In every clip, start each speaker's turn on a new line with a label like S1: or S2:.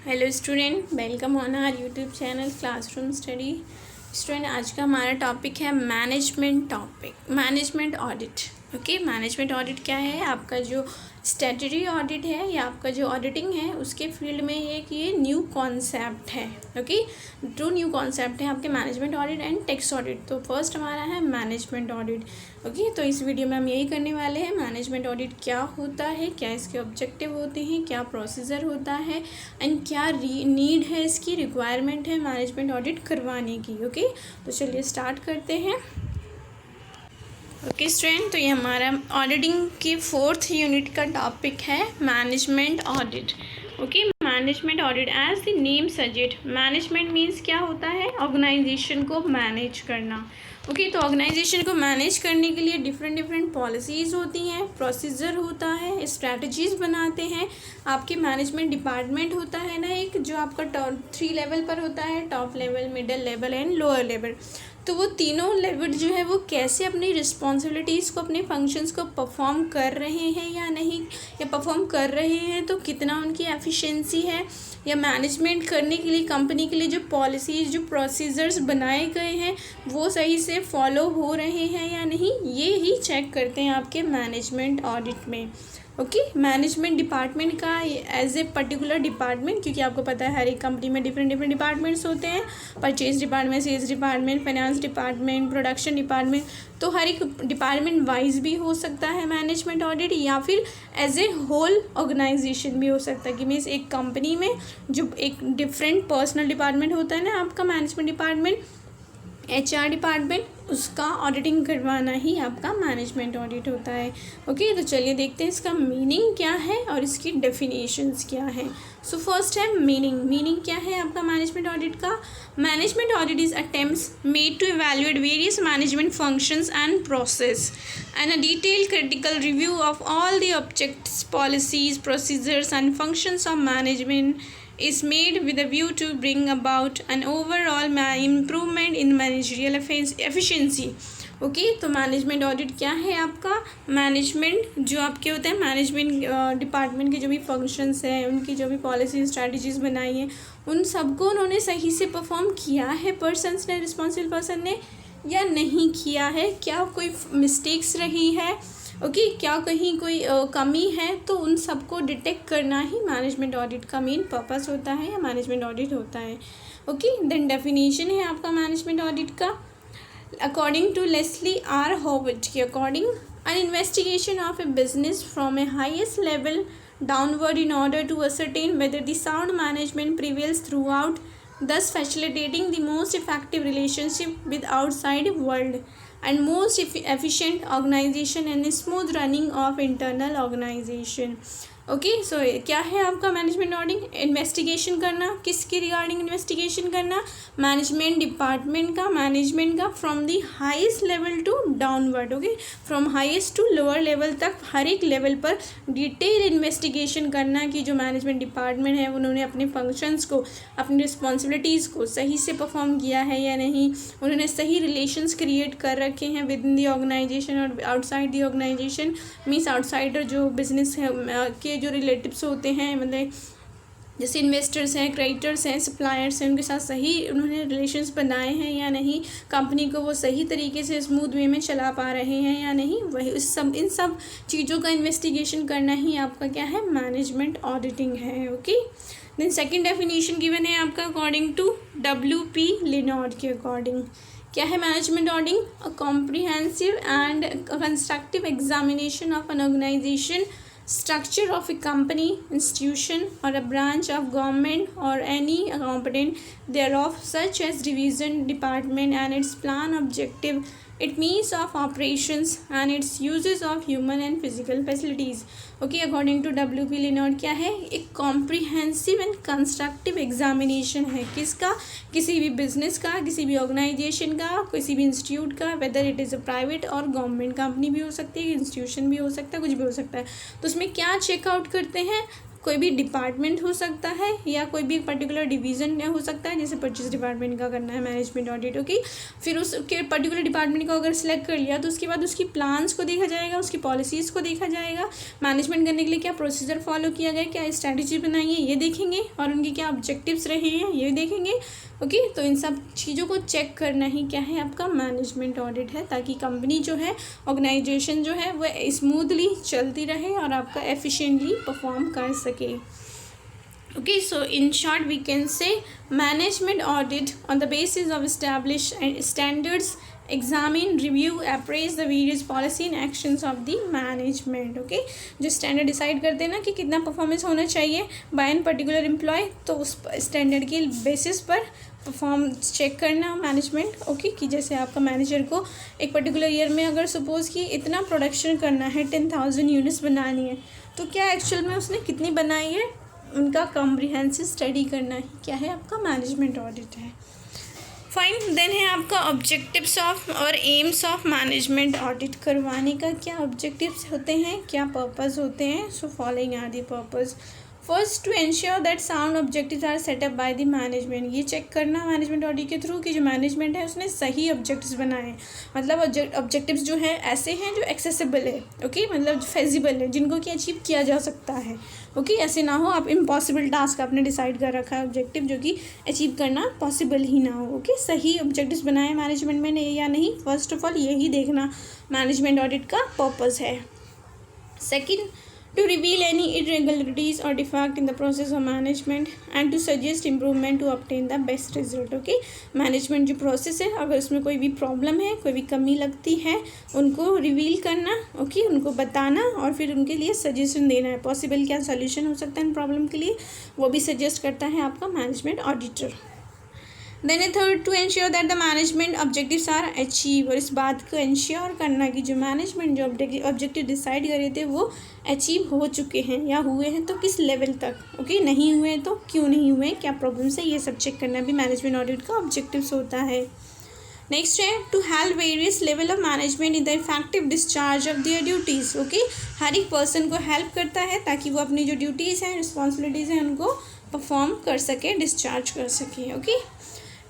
S1: Hello student, welcome on our YouTube channel classroom study. Student, आज का हमारा topic है management audit. Okay, management audit क्या है? आपका जो स्टैट्यूटरी ऑडिट है या आपका जो ऑडिटिंग है उसके फील्ड में ये न्यू कॉन्सेप्ट है। ओके, दो न्यू कॉन्सेप्ट है आपके, management audit and tax audit. तो फर्स्ट हमारा है मैनेजमेंट ऑडिट। ओके, तो इस वीडियो में हम यही करने वाले हैं, मैनेजमेंट ऑडिट क्या होता है, क्या इसके ऑब्जेक्टिव होते हैं, क्या प्रोसीजर होता है एंड क्या नीड है, इसकी रिक्वायरमेंट है मैनेजमेंट ऑडिट करवाने की। ओके, तो चलिए स्टार्ट करते हैं। ओके स्टूडेंट, तो ये हमारा ऑडिटिंग की 4th यूनिट का टॉपिक है management audit. Okay, management audit as the name suggest, management means क्या होता है? ऑर्गेनाइजेशन को मैनेज करना। ओके, तो ऑर्गेनाइजेशन को मैनेज करने के लिए डिफरेंट पॉलिसीज़ होती हैं, प्रोसीजर होता है, स्ट्रैटेजीज़ बनाते हैं। आपके मैनेजमेंट डिपार्टमेंट होता है ना एक, जो आपका 3 लेवल पर होता है, top level, middle level and lower level. तो वो तीनों लेवल जो है वो कैसे अपनी रिस्पॉन्सिबिलिटीज़ को, अपने फंक्शंस को परफॉर्म कर रहे हैं या नहीं, या परफॉर्म कर रहे हैं तो कितना उनकी एफिशिएंसी है, या मैनेजमेंट करने के लिए कंपनी के लिए जो पॉलिसीज़, जो प्रोसीजर्स बनाए गए हैं वो सही से फॉलो हो रहे हैं या नहीं, ये ही चेक करते हैं आपके मैनेजमेंट ऑडिट में। ओके, मैनेजमेंट डिपार्टमेंट का एज ए पर्टिकुलर डिपार्टमेंट, क्योंकि आपको पता है हर एक कंपनी में डिफरेंट डिपार्टमेंट्स होते हैं, purchase department, sales department, finance department, production department. तो हर एक डिपार्टमेंट वाइज भी हो सकता है मैनेजमेंट ऑडिट, या फिर एज ए होल ऑर्गेनाइजेशन भी हो सकता है कि मीन्स एक कंपनी में जो एक डिफरेंट पर्सनल डिपार्टमेंट होता है ना आपका मैनेजमेंट डिपार्टमेंट, HR डिपार्टमेंट, उसका ऑडिटिंग करवाना ही आपका मैनेजमेंट ऑडिट होता है। ओके, तो चलिए देखते हैं इसका मीनिंग क्या है और इसकी डेफिनेशंस क्या है। सो फर्स्ट है मीनिंग क्या है आपका मैनेजमेंट ऑडिट का? Management audit is attempts made to evaluate various management functions and process and a detailed critical review of all the objects, policies, procedures and functions of management is made with a view to bring about an overall improvement in managerial efficiency. Okay, तो management audit क्या है आपका? Management जो आपके होते हैं, management department के जो भी फंक्शंस हैं, उनकी जो भी पॉलिसी स्ट्रैटेजीज़ बनाई हैं, उन सबको उन्होंने सही से परफॉर्म किया है पर्सन्स ने, रिस्पॉन्सिबल पर्सन ने, या नहीं किया है, क्या कोई मिस्टेक्स रही है, ओके, क्या कहीं कोई कमी है, तो उन सबको डिटेक्ट करना ही मैनेजमेंट ऑडिट का मेन पर्पस होता है या मैनेजमेंट ऑडिट होता है। ओके, देन डेफिनेशन है आपका मैनेजमेंट ऑडिट का। According to Leslie R Howitt के according, an investigation of a business from a highest level downward in order to ascertain whether the sound management prevails throughout, thus facilitating the most effective relationship with outside world and most efficient organization and smooth running of internal organization. Okay, so क्या है आपका management audit? Investigation करना, किसके regarding investigation करना? Management department का, management का, from the highest level to downward. Okay, from highest to lower level तक हर एक लेवल पर डिटेल इन्वेस्टिगेशन करना कि जो मैनेजमेंट डिपार्टमेंट है उन्होंने अपने फंक्शंस को, अपनी रिस्पॉन्सिबिलिटीज़ को सही से परफॉर्म किया है या नहीं, उन्होंने सही रिलेशंस क्रिएट कर रखे हैं विद इन दी ऑर्गेनाइजेशन और outside the organisation. Means outsider जो बिजनेस है के जो रिलेटिव्स होते हैं, मतलब जैसे इन्वेस्टर्स हैं, क्रेडिटर्स हैं, सप्लायर्स हैं, उनके साथ सही उन्होंने रिलेशंस बनाए हैं या नहीं, कंपनी को वो सही तरीके से स्मूथ वे में चला पा रहे हैं या नहीं, वही इन सब चीज़ों का इन्वेस्टिगेशन करना ही आपका क्या है? मैनेजमेंट ऑडिटिंग है। Okay, then second definition given है आपका अकॉर्डिंग टू WP लिनॉर्ड के अकॉर्डिंग। क्या है management auditing? A comprehensive and constructive examination of an organisation, structure of a company, institution or a branch of government or any component thereof, such as division, department and its plan, objective, it means of operations and its uses of human and physical facilities. Okay, according to WP लिनॉर्ड क्या है? एक comprehensive and constructive examination है, किसका? किसी भी business का, किसी भी ऑर्गेनाइजेशन का, किसी भी इंस्टीट्यूट का, whether it is a private और गवर्नमेंट कंपनी भी हो सकती है, इंस्टीट्यूशन भी हो सकता है, कुछ भी हो सकता है। तो उसमें क्या चेकआउट करते हैं? कोई भी डिपार्टमेंट हो सकता है या कोई भी पर्टिकुलर डिवीज़न हो सकता है, जैसे परचेज डिपार्टमेंट का करना है मैनेजमेंट ऑडिट। ओके, फिर उसके पर्टिकुलर डिपार्टमेंट को अगर सिलेक्ट कर लिया तो उसके बाद उसकी प्लान्स को देखा जाएगा, उसकी पॉलिसीज़ को देखा जाएगा, मैनेजमेंट करने के लिए क्या प्रोसीजर फॉलो किया गया, क्या स्ट्रैटेजी बनाई है ये देखेंगे, और उनके क्या ऑब्जेक्टिव्स रहे हैं ये देखेंगे। ओके, तो इन सब चीज़ों को चेक करना ही क्या है आपका मैनेजमेंट ऑडिट है, ताकि कंपनी जो है, ऑर्गेनाइजेशन जो है वह स्मूथली चलती रहे और आपका एफिशिएंटली परफॉर्म कर सके। Okay, so in short we can say management audit on the basis of established standards examine, review, appraise the various policy and actions of the management. Okay, जो स्टैंडर्ड डिसाइड करते हैं ना कि कितना performance होना चाहिए बाय एन पर्टिकुलर एम्प्लॉय, तो उस स्टैंडर्ड के बेसिस पर परफॉर्म चेक करना मैनेजमेंट। ओके, कि जैसे आपका मैनेजर को एक पर्टिकुलर ईयर में अगर सपोज़ कि इतना प्रोडक्शन करना है, 10,000 यूनिट्स बनानी है, तो क्या एक्चुअल में उसने कितनी बनाई है, उनका कॉम्प्रिहेंसिव स्टडी करना ही क्या है आपका मैनेजमेंट ऑडिट है। फाइन, देन है आपका ऑब्जेक्टिव्स ऑफ और एम्स ऑफ मैनेजमेंट ऑडिट। करवाने का क्या ऑब्जेक्टिव्स होते हैं, क्या पर्पस होते हैं। So following are the purpose. First, to ensure that sound objectives are set up by the management. ये चेक करना मैनेजमेंट ऑडिट के थ्रू कि जो मैनेजमेंट है उसने सही ऑब्जेक्टिव्स बनाए, मतलब ऑब्जेक्टिव्स जो है ऐसे हैं जो एक्सेसिबल है। ओके, मतलब फेजिबल है, जिनको कि अचीव किया जा सकता है। ओके, ऐसे ना हो आप इम्पॉसिबल टास्क आपने डिसाइड कर रखा है ऑब्जेक्टिव जो कि अचीव करना पॉसिबल ही ना हो। ओके, सही ऑब्जेक्टिव्स बनाए मैनेजमेंट में या नहीं, फर्स्ट ऑफ ऑल यही देखना मैनेजमेंट ऑडिट का पर्पस है। Second, to reveal any irregularities or defect in the process of management and to suggest improvement to obtain the best result. Okay, management जो process है, अगर उसमें कोई भी प्रॉब्लम है, कोई भी कमी लगती है, उनको रिवील करना, ओके, उनको बताना और फिर उनके लिए सजेशन देना है, पॉसिबल क्या सोल्यूशन हो सकता है इन प्रॉब्लम के लिए, वो भी सजेस्ट करता है आपका management auditor. Then a third, to ensure that the management objectives are achieve. और इस बात को इंश्योर करना कि जो मैनेजमेंट जो ऑब्जेक्टिव डिसाइड करे थे वो अचीव हो चुके हैं या हुए हैं तो किस लेवल तक। ओके, नहीं हुए तो क्यों नहीं हुए, क्या प्रॉब्लम्स है, ये सब चेक करना भी मैनेजमेंट ऑडिट का ऑब्जेक्टिव्स होता है। नेक्स्ट है to help various level of management in the effective discharge of their duties. Okay, हर एक पर्सन को हेल्प करता है ताकि वो अपनी जो ड्यूटीज़ हैं, रिस्पॉन्सिबिलिटीज़ हैं, उनको परफॉर्म कर सके, डिस्चार्ज कर सके। Okay,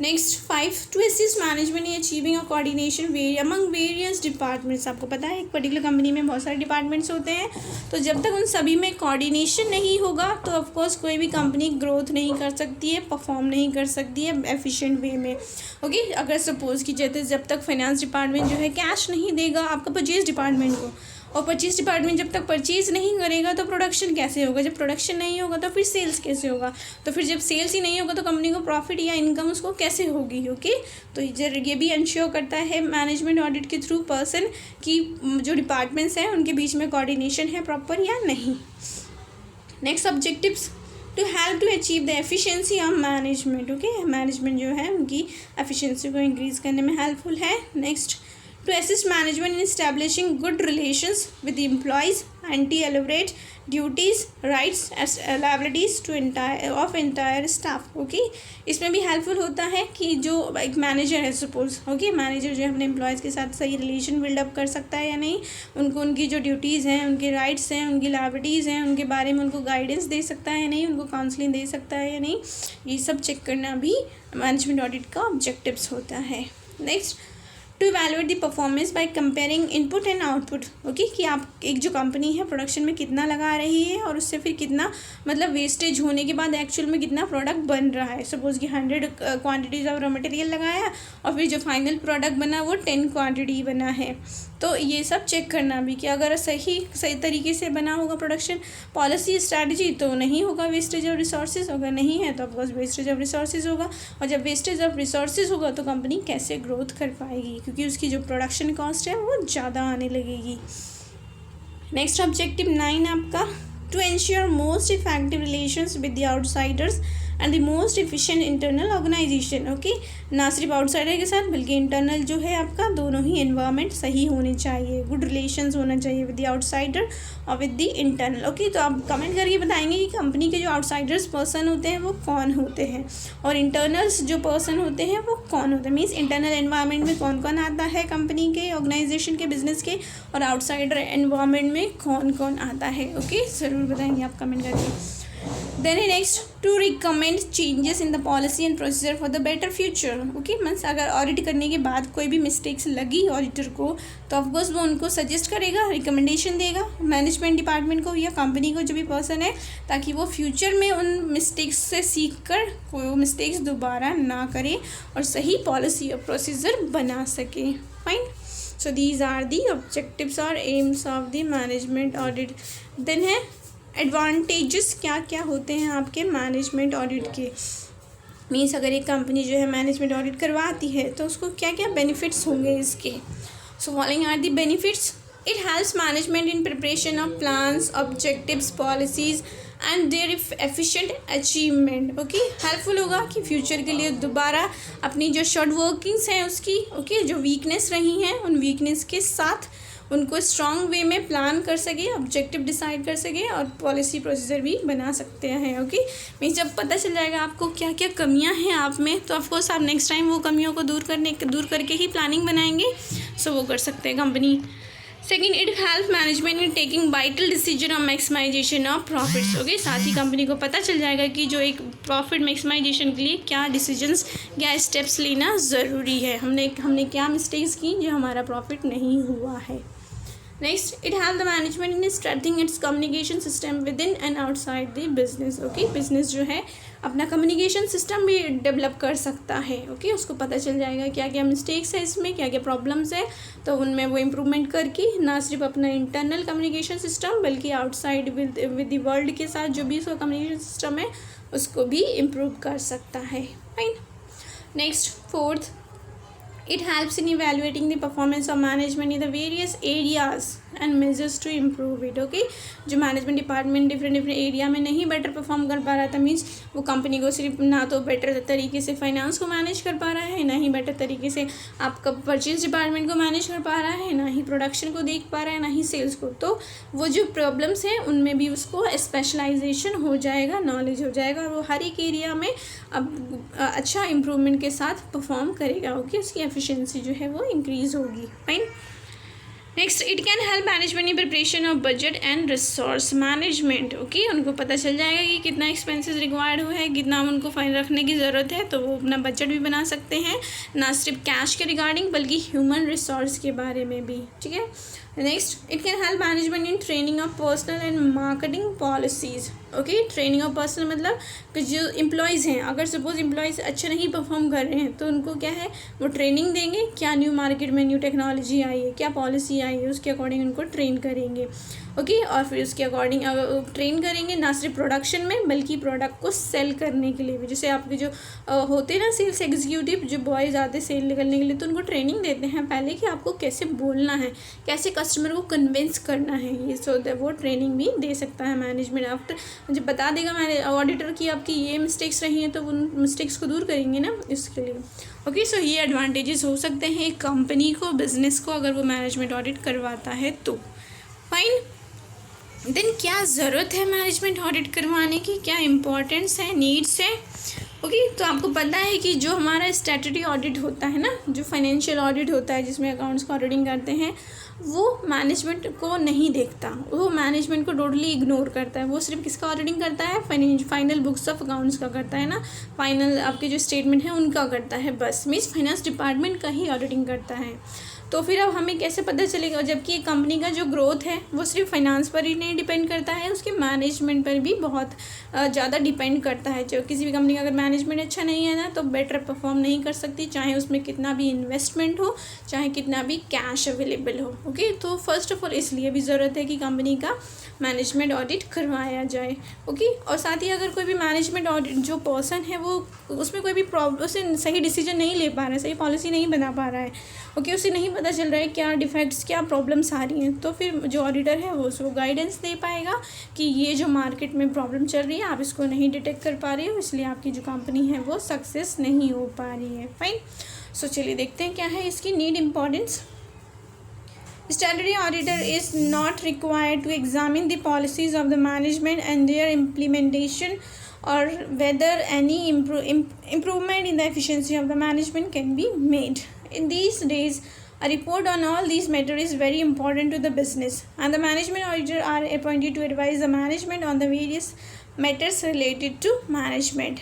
S1: next 5, to assist management in achieving a coordination among various departments. आपको पता है एक पर्टिकुलर कंपनी में बहुत सारे डिपार्टमेंट्स होते हैं, तो जब तक उन सभी में कोऑर्डिनेशन नहीं होगा तो ऑफकोर्स कोई भी कंपनी ग्रोथ नहीं कर सकती है, परफॉर्म नहीं कर सकती है एफिशिएंट वे में। ओके, अगर सपोज़ कि जब तक फाइनेंस डिपार्टमेंट जो है कैश नहीं देगा आपका परचेज डिपार्टमेंट को, और परचेज डिपार्टमेंट जब तक परचेज नहीं करेगा तो प्रोडक्शन कैसे होगा, जब प्रोडक्शन नहीं होगा तो फिर सेल्स कैसे होगा, तो फिर जब सेल्स ही नहीं होगा तो कंपनी को प्रॉफिट या इनकम उसको कैसे होगी। ओके, तो ये भी इंश्योर करता है मैनेजमेंट ऑडिट के थ्रू पर्सन की जो डिपार्टमेंट्स हैं उनके बीच में कोऑर्डिनेशन है प्रॉपर या नहीं। Next objectives, to help to achieve the efficiency of management. Okay, management जो है उनकी एफिशिएंसी को इंक्रीज़ करने में हेल्पफुल है। Next, to assist management in establishing good relations with the employees and to elaborate duties, rights, liabilities to entire staff. Okay, इसमें भी helpful होता है कि जो एक मैनेजर है सपोज, ओके, मैनेजर जो है अपने एम्प्लॉयज़ के साथ सही रिलेशन बिल्डअप कर सकता है या नहीं, उनको उनकी जो ड्यूटीज़ हैं, उनके राइट्स हैं, उनकी लायबिलिटीज़ हैं, उनके बारे में उनको गाइडेंस दे सकता है या नहीं, उनको काउंसलिंग दे सकता है या नहीं, ये सब चेक करना भी मैनेजमेंट ऑडिट का ऑब्जेक्टिव्स होता है। Next, to evaluate the performance by comparing input and output. Okay, कि आप एक जो कंपनी है प्रोडक्शन में कितना लगा रही है और उससे फिर कितना मतलब वेस्टेज होने के बाद एक्चुअल में कितना प्रोडक्ट बन रहा है। सपोज़ कि 100 क्वांटिटीज़ ऑफ रॉ मटेरियल लगाया और फिर जो फाइनल प्रोडक्ट बना वो 10 क्वांटिटी बना है, तो ये सब चेक करना भी कि अगर सही तरीके से बना होगा प्रोडक्शन पॉलिसी स्ट्रैटेजी तो नहीं होगा वेस्टेज ऑफ रिसोर्सेज, अगर नहीं है तो ऑफकोर्स वेस्टेज ऑफ रिसोर्सेज होगा, और जब वेस्टेज ऑफ रिसोर्सेज होगा तो कंपनी कैसे ग्रोथ कर पाएगी, क्योंकि उसकी जो प्रोडक्शन कॉस्ट है वो ज़्यादा आने लगेगी। नेक्स्ट ऑब्जेक्टिव 9 आपका, to ensure most effective relations with the outsiders and the most efficient internal organisation. Okay, ना सिर्फ आउटसाइडर के साथ बल्कि इंटरनल जो है आपका दोनों ही एनवायरनमेंट सही होने चाहिए, गुड रिलेशंस होना चाहिए विद द आउटसाइडर और विद द इंटरनल। ओके, तो आप कमेंट करके बताएंगे कि कंपनी के जो आउटसाइडर्स पर्सन होते हैं वो कौन होते हैं और इंटरनल्स जो पर्सन होते हैं वो कौन होते हैं, मीन्स इंटरनल एनवायरनमेंट में कौन कौन आता है कंपनी के, ऑर्गेनाइजेशन के, बिजनेस के, और आउटसाइडर एनवायरनमेंट में कौन कौन आता है। ओके, ज़रूर बताएंगे आप कमेंट करके। Then next to recommend changes in the policy and procedure for the better future. Okay, means अगर ऑडिट करने के बाद कोई भी मिस्टेक्स लगी ऑडिटर को तो ऑफकोर्स वो उनको सजेस्ट करेगा, रिकमेंडेशन देगा मैनेजमेंट डिपार्टमेंट को या कंपनी को जो भी पर्सन है, ताकि वो फ्यूचर में उन मिस्टेक्स से सीख कर वो मिस्टेक्स दोबारा ना करे और सही पॉलिसी और प्रोसीजर बना सके। Fine, so these are the objectives और aims of the management audit. Then है एडवांटेजेस, क्या क्या होते हैं आपके मैनेजमेंट ऑडिट के। मीन्स अगर एक कंपनी जो है मैनेजमेंट ऑडिट करवाती है तो उसको क्या क्या बेनिफिट्स होंगे इसके। So following are the benefits. It helps management in preparation of plans, objectives, policies and their efficient achievement. Okay, helpful होगा कि फ्यूचर के लिए दोबारा अपनी जो शॉर्ट वर्किंग्स हैं उसकी जो वीकनेस रही हैं उन वीकनेस के साथ उनको स्ट्रॉन्ग वे में प्लान कर सके, ऑब्जेक्टिव डिसाइड कर सके और पॉलिसी प्रोसीजर भी बना सकते हैं। ओके, मीन्स जब पता चल जाएगा आपको क्या क्या कमियां हैं आप में, तो ऑफकोर्स आप नेक्स्ट टाइम वो कमियों को दूर करके ही प्लानिंग बनाएंगे। सो वो कर सकते हैं company. Second, it help management in taking vital decision of maximisation of profits. Okay, साथ ही कंपनी को पता चल जाएगा कि जो एक प्रॉफिट मैक्सिमाइजेशन के लिए क्या डिसीजंस, क्या स्टेप्स लेना ज़रूरी है, हमने क्या मिस्टेक्स की जो हमारा प्रॉफिट नहीं हुआ है। Next, it help the management in strengthening it's communication system with in and outside the business. Okay, business जो है अपना कम्युनिकेशन सिस्टम भी डेवलप कर सकता है। ओके, उसको पता चल जाएगा क्या क्या मिस्टेक्स है इसमें, क्या क्या प्रॉब्लम्स है, तो उनमें वो इम्प्रूवमेंट करके ना सिर्फ अपना इंटरनल कम्युनिकेशन सिस्टम बल्कि आउटसाइड विद द वर्ल्ड के साथ जो भी उसका कम्युनिकेशन सिस्टम है उसको भी इम्प्रूव कर सकता है। Fine. Next, fourth, it helps in evaluating the performance of management in the various areas and measures to improve it. Okay, जो मैनेजमेंट डिपार्टमेंट डिफरेंट एरिया में नहीं बेटर परफॉर्म कर पा रहा था, मीन्स वो कंपनी को सिर्फ ना तो बेटर तरीके से फाइनेंस को मैनेज कर पा रहा है, ना ही बेटर तरीके से आपका परचेज डिपार्टमेंट को मैनेज कर पा रहा है, ना ही प्रोडक्शन को देख पा रहा है, ना ही सेल्स को, तो वो जो प्रॉब्लम्स हैं उनमें भी उसको स्पेशलाइजेशन हो जाएगा, नॉलेज हो जाएगा और वो हर एक एरिया में अब अच्छा इम्प्रूवमेंट के साथ परफॉर्म करेगा। ओके, उसकी एफिशिएंसी जो है वो इंक्रीज़ होगी। Fine. Next, it can help management in preparation of budget and resource management. Okay, उनको पता चल जाएगा कि कितना एक्सपेंसेस रिक्वायर्ड हुआ है, कितना उनको फाइन रखने की ज़रूरत है, तो वो अपना बजट भी बना सकते हैं, ना सिर्फ कैश के रिगार्डिंग बल्कि ह्यूमन रिसोर्स के बारे में भी। ठीक है। Next, it can help management in training of personal and marketing policies. Okay, training of personal मतलब कि जो एम्प्लॉयज़ हैं, अगर सपोज एम्प्लॉयज़ अच्छा नहीं परफॉर्म कर रहे हैं तो उनको क्या है वो ट्रेनिंग देंगे, क्या न्यू मार्केट में न्यू टेक्नोलॉजी आई है, क्या पॉलिसी आई है, उसके अकॉर्डिंग उनको ट्रेन करेंगे। ओके, और फिर उसके अकॉर्डिंग ट्रेन करेंगे ना सिर्फ प्रोडक्शन में बल्कि प्रोडक्ट को सेल करने के लिए भी। जैसे आपके जो होते हैं ना सेल्स एग्जीक्यूटिव, जो बॉयज़ आते हैं सेल निकलने के लिए, तो उनको ट्रेनिंग देते हैं पहले कि आपको कैसे बोलना है, कैसे कस्टमर को कन्विंस करना है, ये सो वो ट्रेनिंग भी दे सकता है मैनेजमेंट। आफ्टर जब बता देगा मैंने ऑडिटर की आपकी ये मिस्टेक्स रही हैं तो उन मिस्टेक्स को दूर करेंगे ना इसके लिए। ओके, सो ये एडवांटेजेस हो सकते हैं एक कंपनी को, बिजनेस को, अगर वो मैनेजमेंट ऑडिट करवाता है तो। फाइन। देन क्या ज़रूरत है मैनेजमेंट ऑडिट करवाने की, क्या इम्पोर्टेंस है, नीड्स है। ओके, तो आपको पता है कि जो हमारा स्टैट्यूटरी ऑडिट होता है ना, जो फाइनेंशियल ऑडिट होता है जिसमें अकाउंट्स का ऑडिटिंग करते हैं, वो मैनेजमेंट को नहीं देखता, वो मैनेजमेंट को टोटली इग्नोर करता है। वो सिर्फ किसका ऑडिटिंग करता है, फाइनल बुक्स ऑफ अकाउंट्स का करता है ना, फाइनल आपके जो स्टेटमेंट है उनका करता है बस, मीन्स फाइनेंस डिपार्टमेंट का ही ऑडिटिंग करता है। तो फिर अब हमें कैसे पता चलेगा, जबकि एक कंपनी का जो ग्रोथ है वो सिर्फ फाइनेंस पर ही नहीं डिपेंड करता है, उसके मैनेजमेंट पर भी बहुत ज़्यादा डिपेंड करता है। जो किसी भी कंपनी का अगर मैनेजमेंट अच्छा नहीं है ना तो बेटर परफॉर्म नहीं कर सकती, चाहे उसमें कितना भी इन्वेस्टमेंट हो, चाहे कितना भी कैश अवेलेबल हो। ओके, तो फर्स्ट ऑफ ऑल इसलिए भी ज़रूरत है कि कंपनी का मैनेजमेंट ऑडिट करवाया जाए। ओके, और साथ ही अगर कोई भी मैनेजमेंट ऑडिट जो पर्सन है वो उसमें कोई भी प्रॉब्लम, उसे सही डिसीजन नहीं ले पा रहा है, सही पॉलिसी नहीं बना पा रहा है, ओके, उसे नहीं पता चल रहा है क्या डिफेक्ट्स, क्या प्रॉब्लम्स आ रही हैं, तो फिर जो ऑडिटर है वो उसको गाइडेंस दे पाएगा कि ये जो मार्केट में प्रॉब्लम चल रही है आप इसको नहीं डिटेक्ट कर पा रहे हो, इसलिए आपकी जो कंपनी है वो सक्सेस नहीं हो पा रही है। फाइन। सो चलिए देखते हैं क्या है इसकी need importance. Statutory auditor is not required to examine the policies of the management and their implementation or whether any improvement in the efficiency of the management can be made. In these days, a report on all these matters is very important to the business, and the management auditor are appointed to advise the management on the various matters related to management.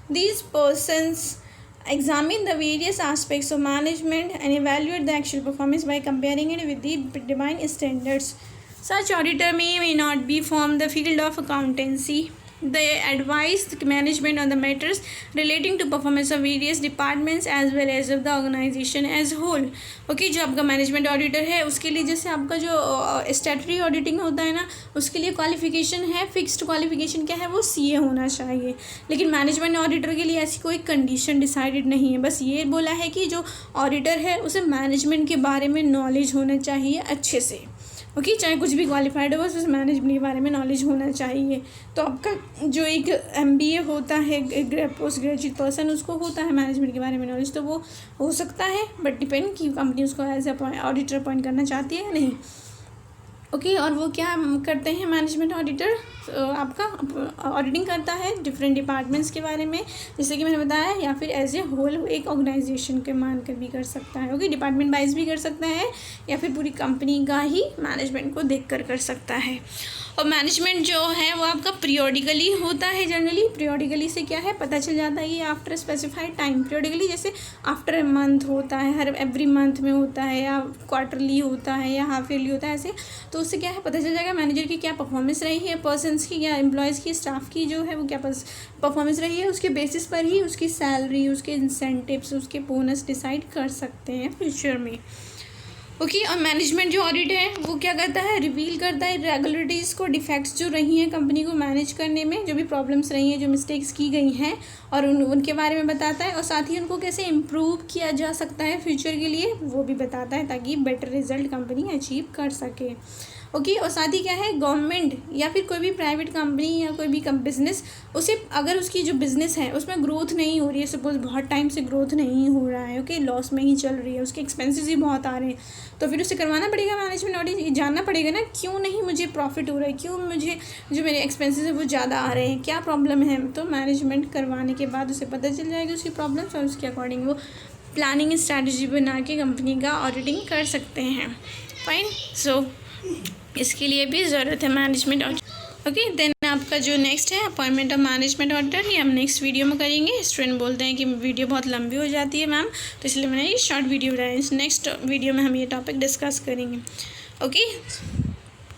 S1: These persons examine the various aspects of management and evaluate the actual performance by comparing it with the defined standards. Such auditor may not be from the field of accountancy. They advise the management on the matters relating to performance of various departments as well as of the organization as whole. Okay, जो आपका management auditor है उसके लिए जैसे आपका जो statutory auditing होता है ना, उसके लिए क्वालिफिकेशन है, फिक्स्ड क्वालिफिकेशन क्या है, वो सीए होना चाहिए. लेकिन मैनेजमेंट ऑडिटर के लिए ऐसी कोई कंडीशन डिसाइडेड नहीं है. बस ये बोला है कि जो ऑडिटर है उसे मैनेजमेंट के बारे में नॉलेज होना चाहिए अच्छे से. ओके, चाहे कुछ भी क्वालिफाइड हो, बस उस मैनेजमेंट के बारे में नॉलेज होना चाहिए. तो आपका जो एक एमबीए होता है, पोस्ट ग्रेजुएट पर्सन, उसको होता है मैनेजमेंट के बारे में नॉलेज, तो वो हो सकता है, बट डिपेंड कि कंपनी उसको एज ए ऑडिटर अपॉइंट करना चाहती है या नहीं. ओके, और वो क्या करते हैं मैनेजमेंट ऑडिटर, आपका ऑडिटिंग करता है डिफरेंट डिपार्टमेंट्स के बारे में, जैसे कि मैंने बताया, या फिर एज ए होल एक ऑर्गेनाइजेशन के मानकर भी कर सकता है. ओके, डिपार्टमेंट वाइज भी कर सकता है या फिर पूरी कंपनी का ही मैनेजमेंट को देखकर कर सकता है. और मैनेजमेंट जो है वो आपका पीरियोडिकली होता है. जनरली पीरियोडिकली से क्या है पता चल जाता है, ये आफ्टर स्पेसिफाइड टाइम. पीरियोडिकली जैसे आफ्टर ए मंथ होता है, हर एवरी मंथ में होता है, या क्वार्टरली होता है, या हाफ ईयरली होता है, ऐसे. तो उससे क्या है पता चल जाएगा मैनेजर की क्या परफॉर्मेंस रही है, पर्सनस की या एम्प्लॉयज़ की, स्टाफ की जो है वो क्या परफॉर्मेंस रही है. उसके बेसिस पर ही उसकी सैलरी, उसके इंसेंटिव्स, उसके बोनस डिसाइड कर सकते हैं फ्यूचर में. ओके, और मैनेजमेंट जो ऑडिट है वो क्या करता है, रिवील करता है इरेगुलरिटीज़ को, डिफेक्ट्स जो रही हैं कंपनी को मैनेज करने में, जो भी प्रॉब्लम्स रही हैं, जो मिस्टेक्स की गई हैं, और उनके बारे में बताता है. और साथ ही उनको कैसे इम्प्रूव किया जा सकता है फ्यूचर के लिए वो भी बताता है, ताकि बेटर रिजल्ट कंपनी अचीव कर सके. ओके, और साथ ही क्या है, गवर्नमेंट या फिर कोई भी प्राइवेट कंपनी या कोई भी बिजनेस, उसे अगर उसकी जो बिज़नेस है उसमें ग्रोथ नहीं हो रही है, सपोज बहुत टाइम से ग्रोथ नहीं हो रहा है, ओके, लॉस में ही चल रही है, उसके एक्सपेंसेस ही बहुत आ रहे हैं, तो फिर उसे करवाना पड़ेगा मैनेजमेंट ऑडिट. ये जानना पड़ेगा ना क्यों नहीं मुझे प्रॉफिट हो रहा है, क्यों मुझे जो मेरे एक्सपेंसेस है वो ज़्यादा आ रहे हैं, क्या प्रॉब्लम है. तो मैनेजमेंट करवाने के बाद उसे पता चल जाएगी उसकी प्रॉब्लम्स, और उसके अकॉर्डिंग वो प्लानिंग स्ट्रैटेजी बना के कंपनी का ऑडिटिंग कर सकते हैं. फाइन, सो इसके लिए भी ज़रूरत है मैनेजमेंट ऑडिट. ओके, देन आपका जो नेक्स्ट है अपॉइंटमेंट ऑफ मैनेजमेंट ऑडिटर, ये हम नेक्स्ट वीडियो में करेंगे. स्टूडेंट बोलते हैं कि वीडियो बहुत लंबी हो जाती है मैम, तो इसलिए मैंने ये शॉर्ट वीडियो बनाई. नेक्स्ट वीडियो में हम ये टॉपिक डिस्कस करेंगे. ओके.